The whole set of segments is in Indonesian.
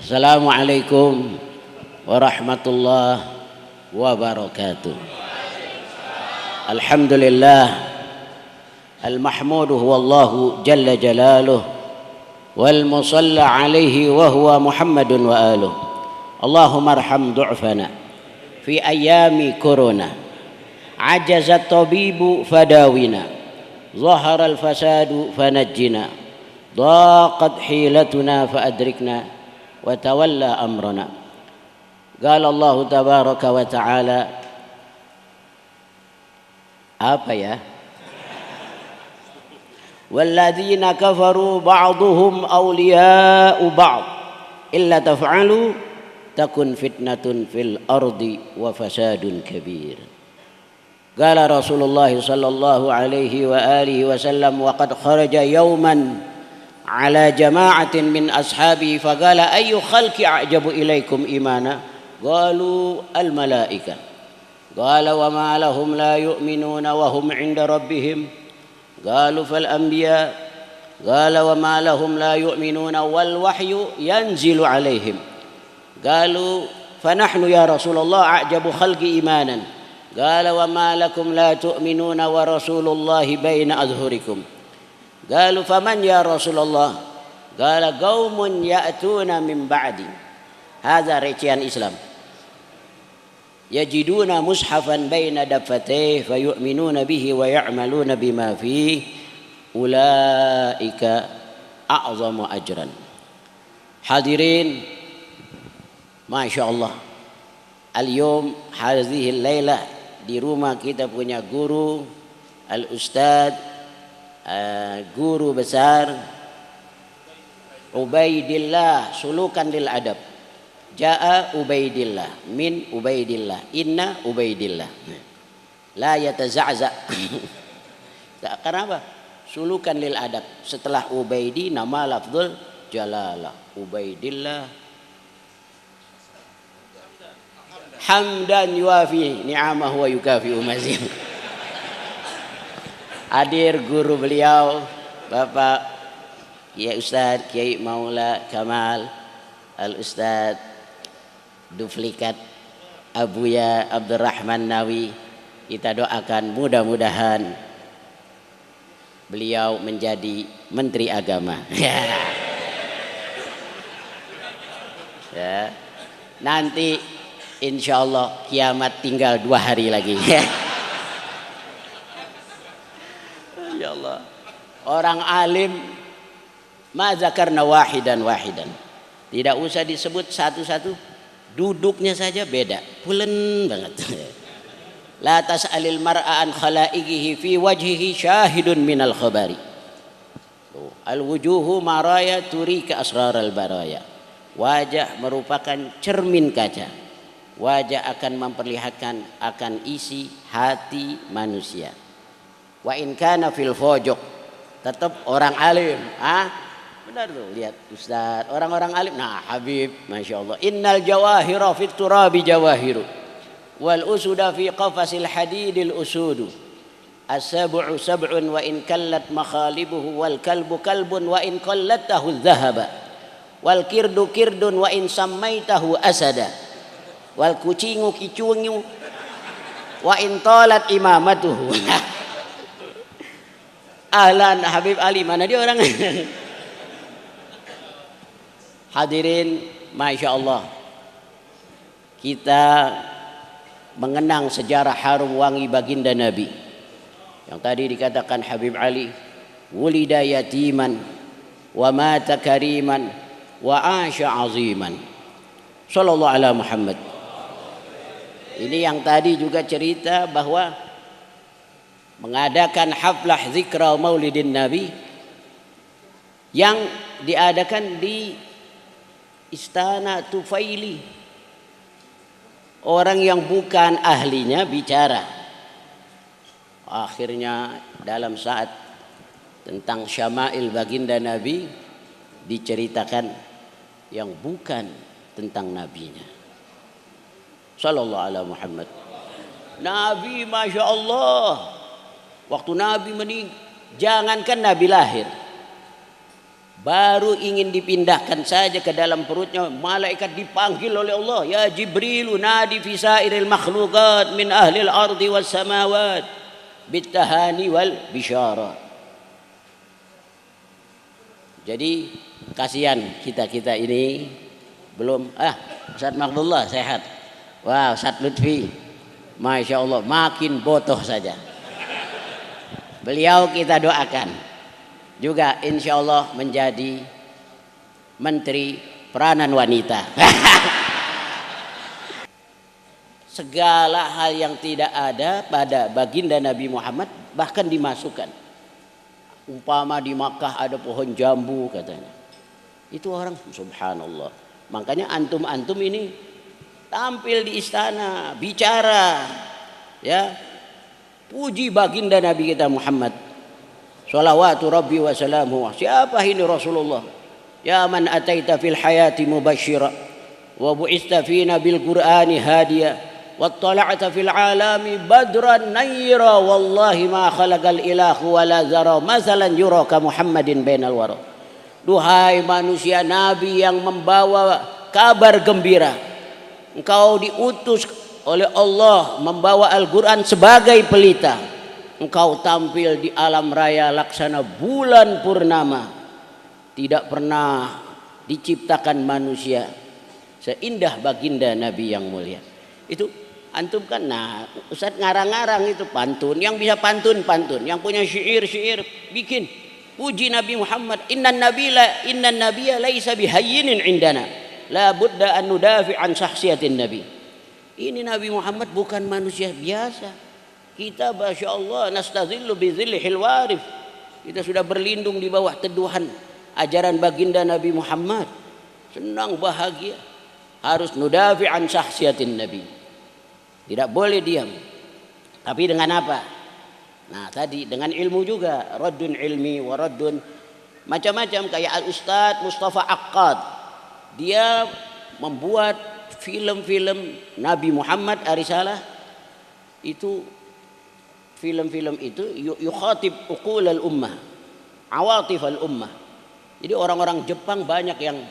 Assalamualaikum warahmatullahi wabarakatuh. Alhamdulillah al-mahmudu huwallahu jalla jalaluh wal musalla alaihi wa huwa Muhammadun wa aluh. Allahumma arham du'fana fi ayami corona. Ajazat tabibu fadawina, zahara al-fasadu fanajjina, daqat hilatuna faadrikna wa tawalla amrana. Qala Allah tabaraka wa ta'ala, apa ya? Walladzina kafaru ba'duhum awliya'u ba'd illa taf'alu takun fitnatun fil ardi wa fasadun kabir. Qala Rasulullah sallallahu alaihi wa alihi wasallam, wa qad kharaja yawman ala jama'atin min ashabi faqala ayyu khalqi a'jabu ilaikum imana, qalu al malaika, qala wa ma lahum la yu'minuna wa hum 'inda rabbihim, qalu fal anbiya, qala wa ma lahum la yu'minuna wal wahyu yanzilu alaihim, qalu fa nahnu ya Rasulullah a'jabu khalqi imanan, qala wa ma lakum la tu'minuna wa rasulullahi baina adhhurikum, qalu faman ya Rasulullah, qala qaumun ya'tuna min ba'di. Hadza recian Islam. Yajiduna mushafan baina daffatayhi fayu'minuna bihi wa ya'maluna bima fihi ulaika a'zamu ajran. Hadirin, Masya Allah, al-yawm hadhihi al-lailah di rumah kita punya guru al-ustadz, guru besar Ubaidillah sulukan lil adab. Jaa Ubaidillah min Ubaidillah inna Ubaidillah la yataza'za. Karena apa? Sulukan lil adab. Setelah Ubaidi nama lafzul jalalah Ubaidillah hamdan yuafi ni'amahu wa yukafi'u mazid. Hadir guru beliau Bapak ya Ustadz Kiai Maula Kamal Al-Ustadz Duplikat Abuya Abdurrahman Nawi. Kita doakan mudah-mudahan beliau menjadi Menteri Agama. Ya. Nanti insya Allah kiamat tinggal 2 hari lagi. Ya Allah. Orang alim ma zakarna wahidan. Tidak usah disebut satu-satu, duduknya saja beda, pulen banget. La tas'alil mar'a an khalaiqihi fi wajhihi syahidun minal khabari. Al wujuhu maraya turika asraral baraya. Wajah merupakan cermin kaca. Wajah akan memperlihatkan akan isi hati manusia. Wa in kana fil fojok, tetap orang alim. Benar tuh, lihat Ustaz, orang-orang alim. Nah, Habib, Masya Allah. Innal jawahira fit turabi jawahiru wal usuda fi qafasil hadidil usudu. As-sab'u sab'un wa in kallat makhalibuhu wal kalbu kalbun wa in qallatahu dhahaba wal kirdu kirdun wa in sammaitahu asada wal kucingu kicungu wa in talat imamatuhu. Ahlan Habib Ali, mana dia orang? Hadirin, Masya Allah, kita mengenang sejarah harum wangi baginda Nabi yang tadi dikatakan Habib Ali, wulida yatiman wa mata kariman wa asha aziman sallallahu ala Muhammad. Ini yang tadi juga cerita bahwa mengadakan haflah zikra maulidin Nabi yang diadakan di Istana Tufaili. Orang yang bukan ahlinya bicara. Akhirnya dalam saat tentang syama'il baginda Nabi diceritakan yang bukan tentang nabinya. Sallallahu alaihi Muhammad. Nabi Masya Allah, waktu Nabi meninggal, jangankan Nabi lahir, baru ingin dipindahkan saja ke dalam perutnya, malaikat dipanggil oleh Allah, ya Jibril nadi fi sairil makhluqat min ahli al-ardi was samawat bitahani wal bisyara. Jadi kasihan kita ini belum Ustaz Mahdullah sehat. Wah, Ustaz Lutfi Masya Allah makin botoh saja. Beliau kita doakan juga insya Allah menjadi Menteri Peranan Wanita. Segala hal yang tidak ada pada baginda Nabi Muhammad bahkan dimasukkan. Umpama di Makkah ada pohon jambu katanya. Itu orang subhanallah. Makanya antum-antum ini tampil di istana, bicara, ya, puji baginda Nabi kita Muhammad. Salawatu Rabbi wa salamuhu. Siapa ini Rasulullah? Ya man ataita fil hayati mubashshira wa bu'ista fina bil Qur'ani hadiya wa tala'ta fil alami badran nayra wallahi ma khalaqal ilahu wa la zara masalan yuraka Muhammadin bainal wara. Duhai manusia Nabi yang membawa kabar gembira, engkau diutus oleh Allah membawa Al-Quran sebagai pelita. Engkau tampil di alam raya laksana bulan purnama. Tidak pernah diciptakan manusia seindah baginda Nabi yang mulia. Itu antum kan, nah Ustaz ngarang-ngarang itu pantun. Yang bisa pantun, yang punya syair bikin. Puji Nabi Muhammad. Innan nabiyya laisa bihayyinin indana. La budda an nudafi an sahsiyatin Nabi. Ini Nabi Muhammad bukan manusia biasa. Kita Masya Allah nastazillu bizillihil warif. Kita sudah berlindung di bawah teduhan ajaran baginda Nabi Muhammad. Senang bahagia. Harus nudafi an sahsiyatin Nabi. Tidak boleh diam. Tapi dengan apa? Nah tadi dengan ilmu juga. Raddun ilmi wa raddun macam-macam. Kayak Al-Ustadz Mustafa Akkad. Dia membuat film-film Nabi Muhammad Arisalah. Itu film-film itu yukhatib uqulal ummah, awatif al ummah. Jadi orang-orang Jepang banyak yang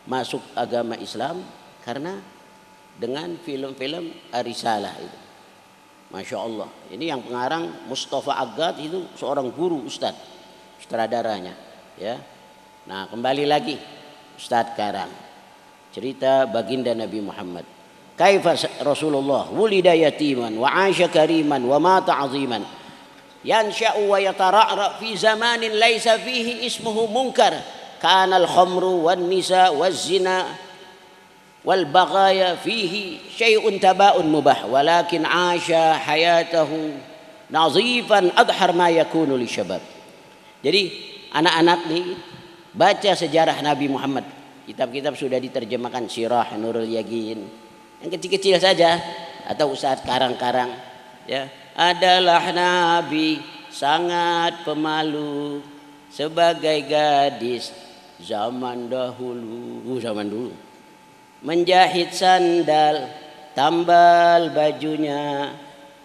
masuk agama Islam karena dengan film-film Arisalah itu. Masya Allah. Ini yang pengarang Mustafa Akkad itu seorang guru ustadz, sutradaranya. Ya. Nah kembali lagi Ustadz Karang, cerita baginda Nabi Muhammad. Kaifa Rasulullah wulida yatiman wa 'asha kariman wa mata 'aziman yansha'u wa yatara'ra fi zamanin laisa fihi ismuhu munkar kana al-khamru wan nisa waz zina wal baghaya fihi syai'un taba'un mubah walakin 'asha hayatahu nazifan adhar ma yakunu lisyabab. Jadi anak-anak nih baca sejarah Nabi Muhammad. Kitab-kitab sudah diterjemahkan, Sirah Nurul Yaqin. Yang kecil-kecil saja atau Ustadz karang-karang, ya, adalah Nabi sangat pemalu sebagai gadis zaman dulu, menjahit sandal, tambal bajunya,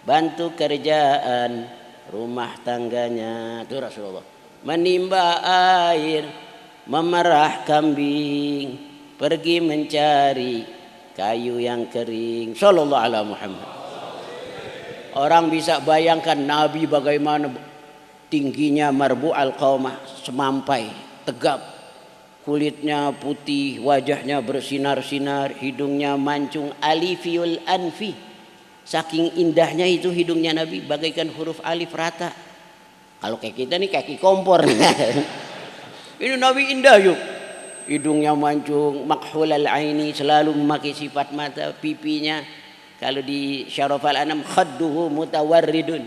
bantu kerjaan rumah tangganya. Itu Rasulullah. Menimba air, memerah kambing, pergi mencari kayu yang kering. Sallallahu alaihi Muhammad. Orang bisa bayangkan Nabi bagaimana tingginya marbu'al qaumah, semampai, tegap. Kulitnya putih, wajahnya bersinar-sinar, hidungnya mancung, alifiyul anfi. Saking indahnya itu hidungnya Nabi bagaikan huruf alif rata. Kalau kayak kita nih kaki kompor. Ini Nabi indah yuk. Hidungnya mancung, makhulal aini, selalu memakai sifat mata. Pipinya kalau di Syarafal Anam khadduhu mutawarridun,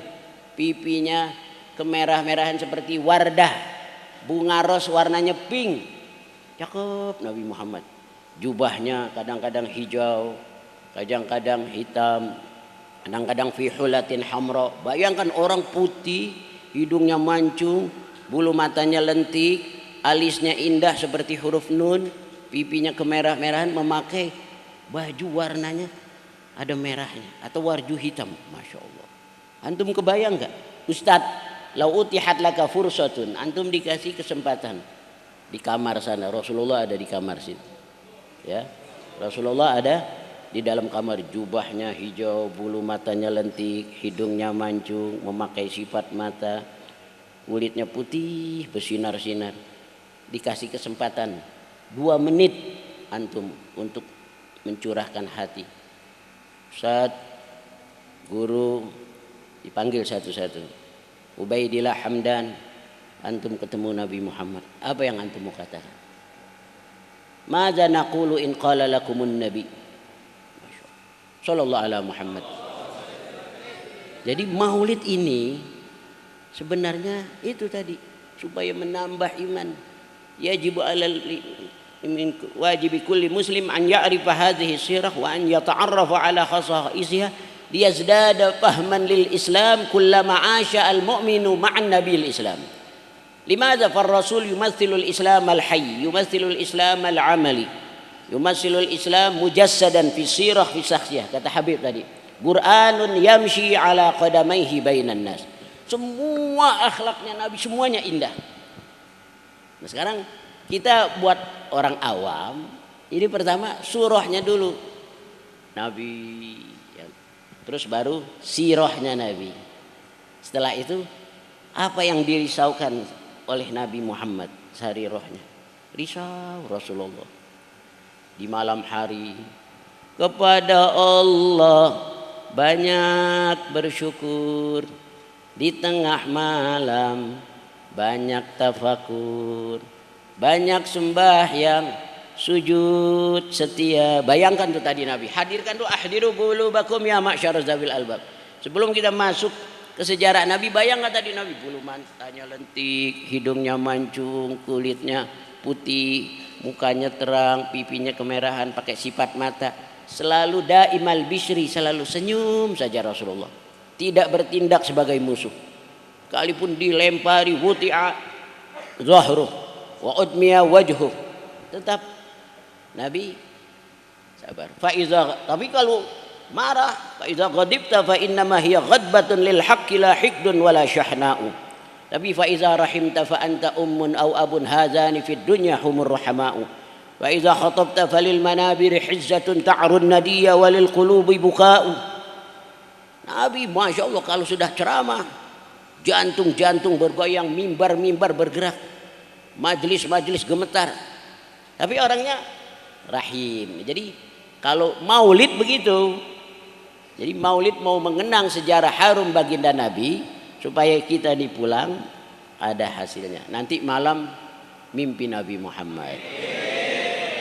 pipinya kemerah-merahan seperti wardah, bunga ros warnanya pink. Cakep Nabi Muhammad. Jubahnya kadang-kadang hijau, kadang-kadang hitam, kadang-kadang fi hulatin hamra. Bayangkan orang putih, hidungnya mancung, bulu matanya lentik, alisnya indah seperti huruf nun, pipinya kemerah-merahan, memakai baju warnanya ada merahnya atau warju hitam. Masya Allah. Antum kebayang gak? Ustadz, lau utihat laka fursatun, antum dikasih kesempatan di kamar sana. Rasulullah ada di kamar situ. Ya. Rasulullah ada di dalam kamar, jubahnya hijau, bulu matanya lentik, hidungnya mancung, memakai sifat mata, kulitnya putih bersinar-sinar. Dikasih kesempatan 2 menit antum untuk mencurahkan hati. Ustaz, guru, dipanggil satu-satu. Ubaidillah Hamdan, antum ketemu Nabi Muhammad. Apa yang antum mau katakan? Madza naqulu in qala lakumun nabi? Sallallahu ala Muhammad. Jadi maulid ini sebenarnya itu tadi supaya menambah iman. Yajibu alal wajib kulli muslim an ya'rifa hadhihi sirah wa an yata'arrafa ala khasaisiha liyazdada fahman lil Islam kullama 'asha al mu'minu ma'an nabiyil Islam. Limadza far rasul yumathilu al Islam al hayy, yumathilu al Islam al 'amali, yumathilu al Islam mujassadan fi sirah fi syakhsiyah. Kata Habib tadi, Qur'anun yamshi ala qadamaihi bainan nas. Semua akhlaknya Nabi semuanya indah. Nah sekarang kita buat orang awam, ini pertama surahnya dulu Nabi, terus baru sirahnya Nabi. Setelah itu apa yang dirisaukan oleh Nabi Muhammad sehari rohnya? Risau Rasulullah di malam hari kepada Allah banyak bersyukur, di tengah malam banyak tafakur, banyak sembahyang, sujud setia. Bayangkan tuh tadi Nabi hadirkan tuh, ahdiru qulubakum ya ma'syaraz zawil albab. Sebelum kita masuk ke sejarah Nabi, bayangkan tadi Nabi bulu matanya lentik, hidungnya mancung, kulitnya putih, mukanya terang, pipinya kemerahan, pakai sifat mata, selalu daimal bishri, selalu senyum saja Rasulullah, tidak bertindak sebagai musuh. Sekalipun dilempari wuti'a zahruh wa udmiya wajhuh, tetap Nabi sabar. Tapi kalau marah, fa iza ghadibta fa innama hiya ghadbatun lil haqqi la hiqdun wala syahna'u. Tapi fa iza rahimta fa anta ummun aw abun hazani fid dunya humur rahama'u. Wa iza khatabta falil manabir hizzatun ta'run nadiyya walil qulubi buka'u. Nabi Masya Allah kalau sudah ceramah, jantung-jantung bergoyang, mimbar-mimbar bergerak, majelis-majelis gemetar. Tapi orangnya rahim. Jadi kalau maulid begitu. Jadi maulid mau mengenang sejarah harum baginda Nabi supaya kita dipulang ada hasilnya. Nanti malam mimpi Nabi Muhammad.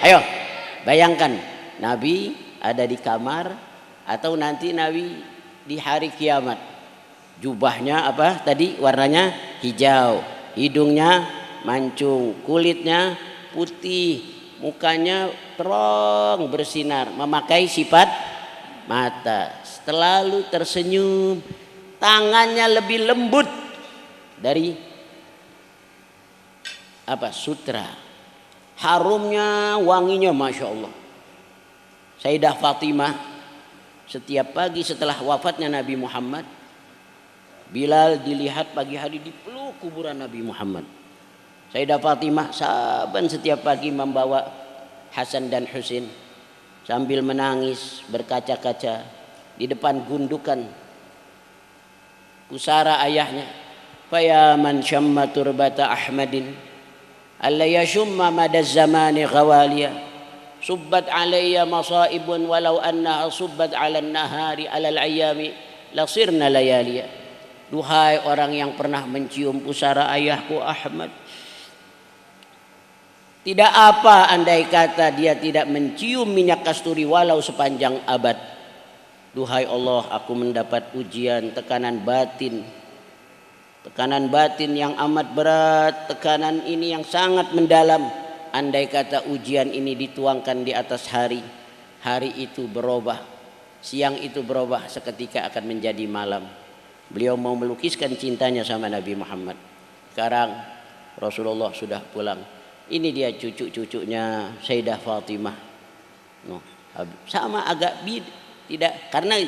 Ayo bayangkan Nabi ada di kamar, atau nanti Nabi di hari kiamat. Jubahnya apa tadi, warnanya hijau, hidungnya mancung, kulitnya putih, mukanya terang bersinar, memakai sifat mata, selalu tersenyum, tangannya lebih lembut dari apa, sutra, harumnya, wanginya Masya Allah. Sayyidah Fatimah setiap pagi setelah wafatnya Nabi Muhammad, Bilal dilihat pagi hari di peluk kuburan Nabi Muhammad. Sayyidah Fatimah saban setiap pagi membawa Hasan dan Husain sambil menangis berkaca-kaca di depan gundukan pusara ayahnya. Fa man syamma turbata Ahmadin alla yashumma madaz zamani ghawaliya subbat alayya masaibun walau annaha subbat 'alan nahari 'alal ayyami lasirna layaliya. Duhai orang yang pernah mencium pusara ayahku Ahmad, tidak apa andai kata dia tidak mencium minyak kasturi walau sepanjang abad. Duhai Allah, aku mendapat ujian, tekanan batin yang amat berat, tekanan ini yang sangat mendalam. Andai kata ujian ini dituangkan di atas hari itu berubah, siang itu berubah, seketika akan menjadi malam. Beliau mau melukiskan cintanya sama Nabi Muhammad. Sekarang Rasulullah sudah pulang. Ini dia cucu-cucunya Sayyidah Fatimah. Sama agak tidak, karena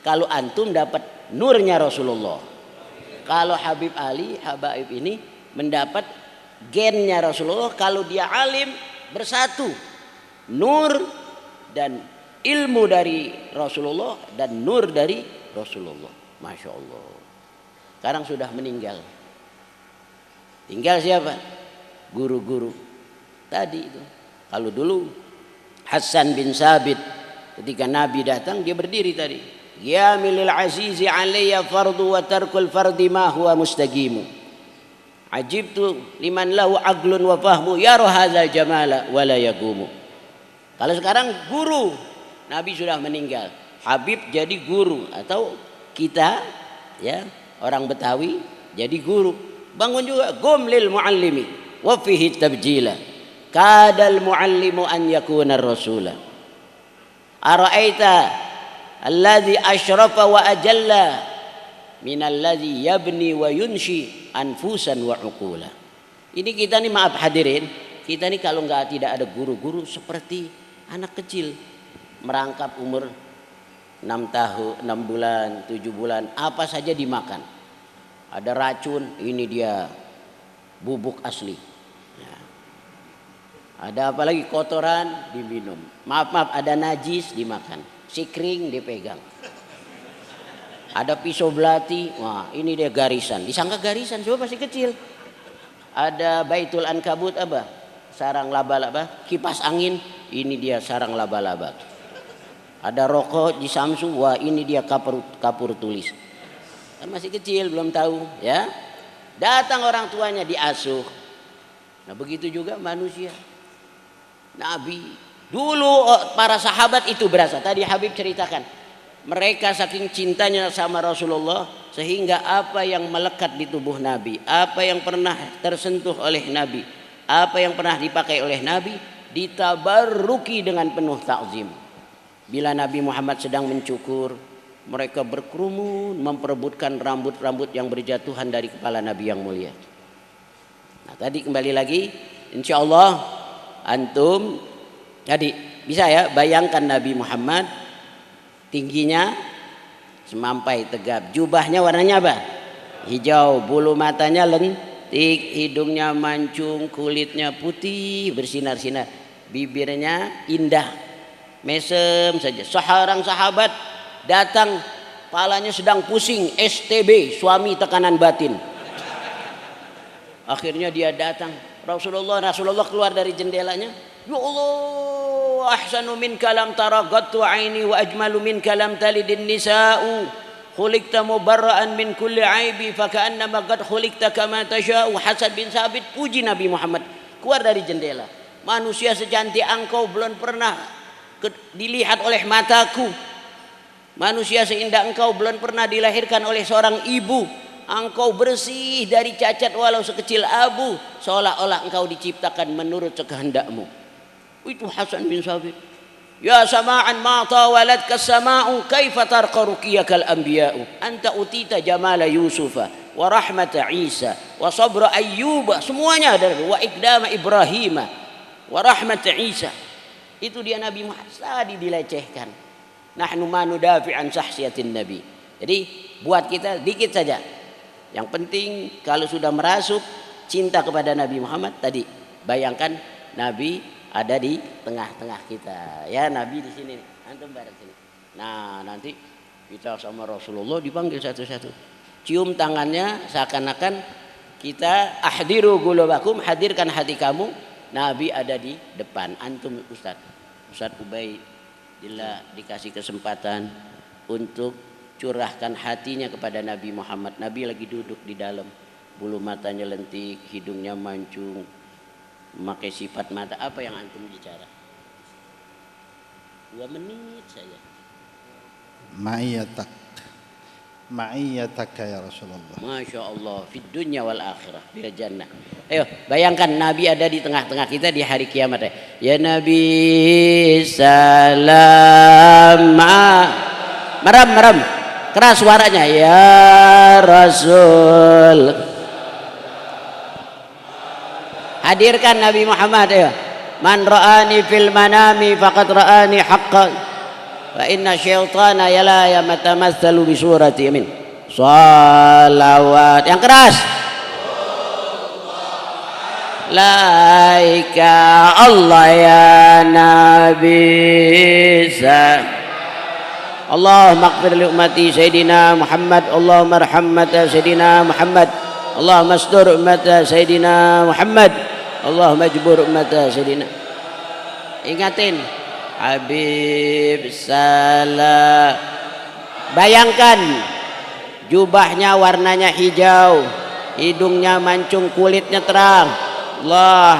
kalau antum dapat nurnya Rasulullah. Kalau Habib Ali, Habaib ini mendapat gennya Rasulullah. Kalau dia alim bersatu nur dan ilmu dari Rasulullah dan nur dari Rasulullah. Masya Allah. Sekarang sudah meninggal. Tinggal siapa? Guru-guru tadi itu. Kalau dulu Hasan bin Sabit ketika Nabi datang dia berdiri tadi. Ya milil azizi alayya fardu wa tarkul fardi ma huwa mustaqimu. Ajibtu liman lahu aqlun wa fahmu yara hadzal jamala wa la yaqumu. Kalau sekarang guru, Nabi sudah meninggal. Habib jadi guru atau kita ya orang Betawi jadi guru. Bangun juga gum lil muallimi wa fihi tabjila. Kadal muallimu an yakuna rasula. Ara'aita alladhi asyrafa wa ajalla minalladhi yabni wa yunshi anfusan wa uqula. Ini kita nih, maaf hadirin, kita nih kalau tidak ada guru-guru seperti anak kecil merangkap umur 6 tahun, 6 bulan, 7 bulan, apa saja dimakan. Ada racun, ini dia bubuk asli. Ya. Ada apa lagi, kotoran diminum. Maaf, ada najis dimakan. Sikring dipegang. Ada pisau belati, wah ini dia garisan. Disangka garisan, coba masih kecil. Ada baitul ankabut apa? Sarang laba-laba, kipas angin, ini dia sarang laba-laba. Ada rokok di Samsu, wah ini dia kapur tulis. Kan masih kecil belum tahu ya. Datang orang tuanya diasuh. Nah begitu juga manusia. Nabi dulu para sahabat itu berasa. Tadi Habib ceritakan. Mereka saking cintanya sama Rasulullah sehingga apa yang melekat di tubuh Nabi, apa yang pernah tersentuh oleh Nabi, apa yang pernah dipakai oleh Nabi ditabarruki dengan penuh takzim. Bila Nabi Muhammad sedang mencukur, mereka berkerumun memperebutkan rambut-rambut yang berjatuhan dari kepala Nabi yang mulia. Nah tadi kembali lagi, insya Allah antum jadi bisa ya bayangkan Nabi Muhammad tingginya semampai tegap, jubahnya warnanya apa? Hijau, bulu matanya lentik, hidungnya mancung, kulitnya putih bersinar-sinar, bibirnya indah, mesem saja. Seorang sahabat datang, palanya sedang pusing, STB, suami tekanan batin. Akhirnya dia datang, Rasulullah keluar dari jendelanya. Ya Allah, ahsanu min kalam taragattu aini wa ajmalu min kalam talidin nisa'u. Khuliqta mubarra'an min kulli aibi faka'annama qad khuliqta kama tasha'u. Hasan bin Sabit puji Nabi Muhammad keluar dari jendela. Manusia secantik engkau belum pernah dilihat oleh mataku. Manusia seindah engkau belum pernah dilahirkan oleh seorang ibu. Engkau bersih dari cacat walau sekecil abu, seolah-olah engkau diciptakan menurut kehendakmu. Itu Hasan bin Sabit. Ya sama'an ma tawaladka sama'u kaifa tarqa ruqiyakal anbiya'u. Anta utita jamala Yusufa wa rahmata Isa wa sabra Ayyuba. Semuanya ada, wa ikdama Ibrahima wa rahmata Isa. Itu dia Nabi Muhammad tadi dilecehkan. Nahnu ma nudafi'an sahsiyatin Nabi. Jadi buat kita dikit saja. Yang penting kalau sudah merasuk cinta kepada Nabi Muhammad tadi, bayangkan Nabi ada di tengah-tengah kita. Ya Nabi di sini, antum bareng sini. Nah nanti kita sama Rasulullah dipanggil satu-satu. Cium tangannya seakan-akan kita ahdiru qulubakum, hadirkan hati kamu. Nabi ada di depan. Antum Ustaz Ubaidillah dikasih kesempatan untuk curahkan hatinya kepada Nabi Muhammad. Nabi lagi duduk di dalam, bulu matanya lentik, hidungnya mancung, memakai sifat mata. Apa yang antum bicara? 2 menit saja. Ma'iyatak ya Rasulullah. Masya Allah, fid dunya wal akhirah, fil jannah. Ayo bayangkan Nabi ada di tengah-tengah kita di hari kiamat. Ya Nabi salam. Meram keras suaranya. Ya Rasul, hadirkan Nabi Muhammad. Ayo. Man ra'ani fil manami faqad ra'ani haqqan wa inna syaitana la yatamatsalu bi surati amin. Shalawat yang keras. laika Allah ya Nabi Allahumma ighfir li ummati Sayyidina Muhammad Allahumma arham ummata Sayyidina Muhammad Allahumma astur ummata Sayyidina Muhammad Allahumma jbur ummata Sayyidina. Ingatin Habib salam. Bayangkan jubahnya warnanya hijau, hidungnya mancung, kulitnya terang. Allah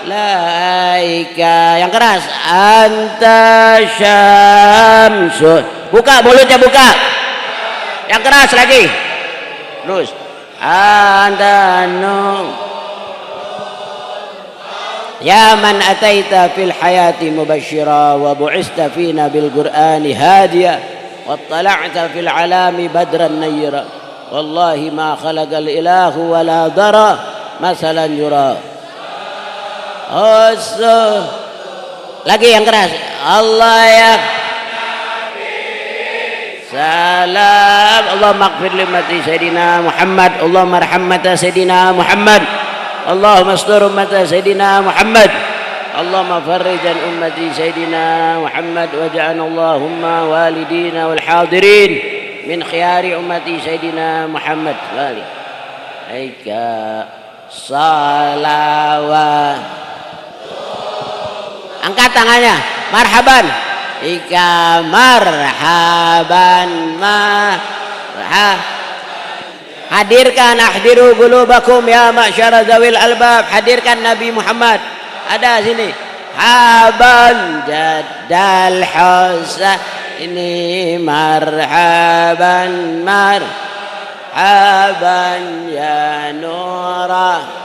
laika yang keras anta syamsun. Buka mulutnya, buka yang keras lagi terus anta nur ya man ataita fil hayati mubashshira wa bu'ista fina bil qur'ani hadiya wa tala'ta fil alami badran nayra wallahi ma khalaqal ilahu wa la dara masalan yura. Lagi yang keras Allah ya salam. Allahumma ighfir li ummati Sayyidina Muhammad Allahumma arham ummata Sayyidina Muhammad Allahumma astur ummata Sayyidina Muhammad Allahumma farrijan ummati Sayyidina Muhammad waj'al Allahumma walidina wal hadirin min khiyari ummati Sayyidina Muhammad aika salawat. Angkat tangannya, marhaban. Ika marhaban hadirkan ahdiru qulubakum ya ma'syara zawil albab. Hadirkan Nabi Muhammad. Ada sini. Haban jaddal husa ini marhaban marhaban ya nurah.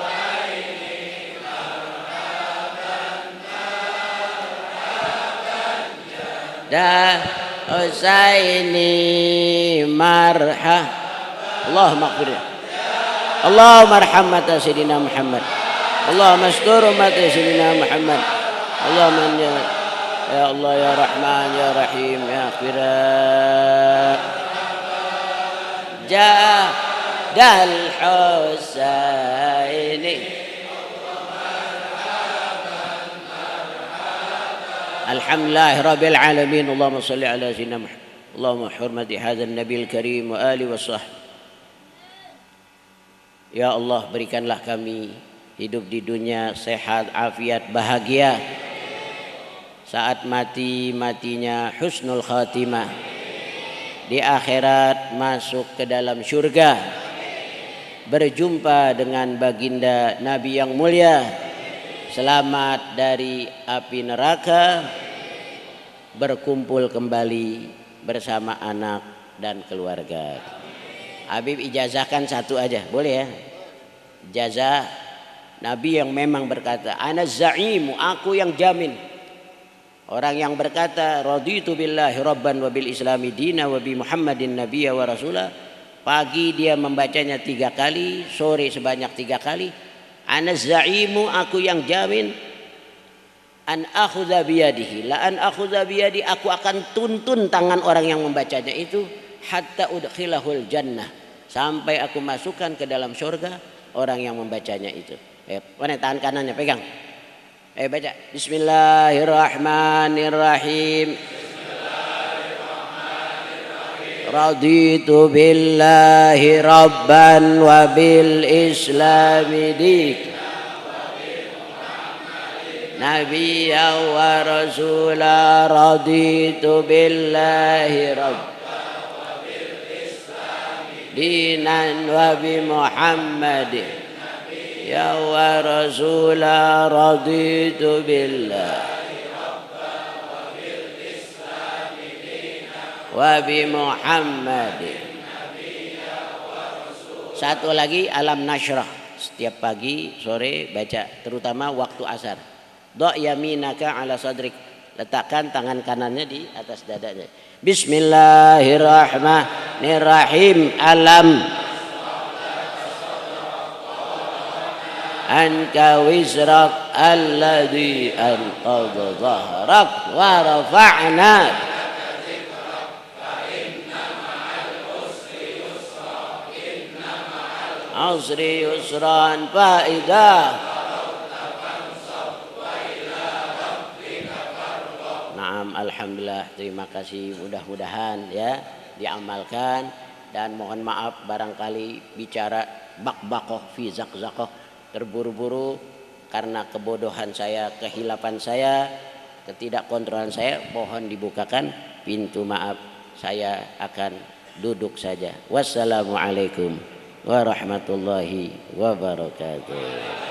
Da Husaini marha Allahumma ighfir Allahumma arham ummata Sayyidina Muhammad Allahumma astur ummata Sayyidina Muhammad Allahumma ya Allah ya Rahman ya Rahim ya Qira Jadal Husaini. Alhamdulillah Rabbil Alamin. Allahumma salli ala Sayyidina Muhammad Allahumma hurmati hadzal Nabil Karim wa ali wa sahbihi. Ya Allah, berikanlah kami hidup di dunia sehat, afiat, bahagia. Saat matinya husnul khatimah. Di akhirat masuk ke dalam surga. Berjumpa dengan baginda Nabi yang mulia. Selamat dari api neraka, berkumpul kembali bersama anak dan keluarga. Habib ijazahkan satu aja, boleh ya? Ijazah Nabi yang memang berkata, ana za'imu, aku yang jamin. Orang yang berkata, raditu billahi rabban wa bil islami dina wa bi Muhammadin nabiyya wa rasulah. Pagi dia membacanya 3 kali, sore sebanyak 3 kali. Ana za'imu, aku yang jamin. An akhudha biyadihi, la an akhudha biyadi, aku akan tuntun tangan orang yang membacanya itu hatta udkhilahul jannah, sampai aku masukkan ke dalam surga orang yang membacanya itu. Mana tangan kanannya pegang. Baca. Bismillahirrahmanirrahim. Raditu billahi rabban wa bil islami din nabiyya wa rasula. Raditu billahi rabban wa bil islami dinan wa bi Muhammadin nabiyya wa rasula. Raditu billahi wa bi Muhammadin. Satu lagi alam nasyrah, setiap pagi sore baca, terutama waktu asar. Do' yaminaka ala sadrik, letakkan tangan kanannya di atas dadanya. Bismillahirrahmanirrahim. Alam anka wizrak alladhi anqadha dhahrak wa rafa'na usri yusran fa idza alhamdulillah, terima kasih, mudah-mudahan ya diamalkan. Dan mohon maaf barangkali bicara bak-bakoh fi zakzakoh, terburu-buru karena kebodohan saya, kehilapan saya, ketidakkontrolan saya. Mohon dibukakan pintu maaf, saya akan duduk saja. Wassalamualaikum warahmatullahi wabarakatuh.